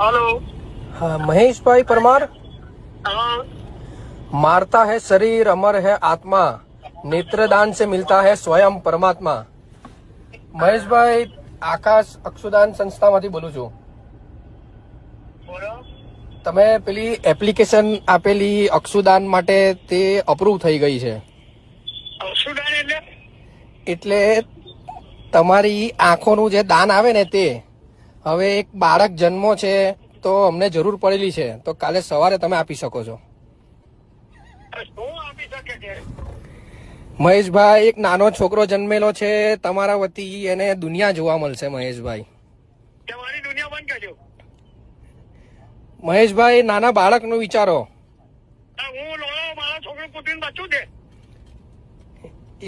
Hello. हाँ, महेश भाई परमार। हाँ। मारता है शरीर अमर है आत्मा, नेत्रदान से मिलता है स्वयं परमात्मा। મહેશભાઈ આકાશ અક્ષુદાન સંસ્થામાંથી બોલું છું. બોલો. તમે પેલી એપ્લિકેશન આપેલી અક્ષુદાન માટે તે અપ્રૂવ થઈ ગઈ છે. અક્ષુદાન એટલે તમારી આંખોનું જે દાન આવે ને તે હવે એક બાળક જન્મો છે તો અમને જરૂર પડેલી છે, તો કાલે સવારે તમે આપી શકો છો. શું આપી શકે છે? મહેશભાઈ, એક નાનો છોકરો જન્મેલો છે તમારા વતી, એને દુનિયા જોવા મળશે. મહેશભાઈ, તમારી દુનિયા બંધ કરજો. મહેશભાઈ, નાના બાળકનું વિચારો. હું લોડો મારા છોકરો કુટીને બચું છે.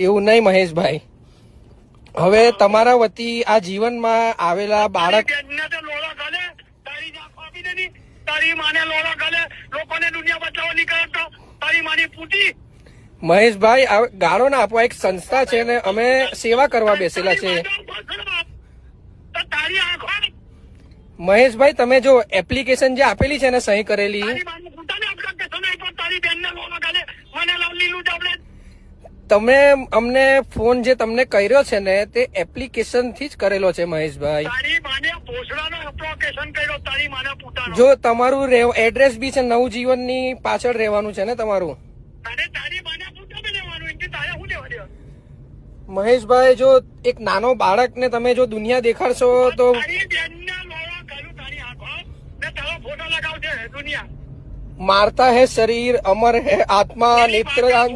એવું નહીં મહેશભાઈ, હવે તમારા વતી આ જીવનમાં આવેલા બાળક લોડા ગાલે તારી જાત આપી દે, તારી માને લોડા ગાલે લોકોને દુનિયા બચાવવા નીકળતો તારી માની પૂટી. મહેશભાઈ, ગાળો ના આપવા, એક સંસ્થા છે ને અમે સેવા કરવા બેસેલા છે. તારી આંખો મહેશભાઈ, તમે જો એપ્લિકેશન જે આપેલી છે ને સહી કરેલી, તમે અમને ફોન જે તમને કર્યો છે ને તે એપ્લિકેશન થી જ કરેલો છે. મહેશભાઈ, જો તમારું એડ્રેસ બી છે નવજીવન ની પાછળ રહેવાનું છે ને તમારું. મહેશભાઈ, જો એક નાનો બાળક ને તમે જો દુનિયા દેખાડશો તો મારતા है शरीर अमर है आत्मा, नेत्रदान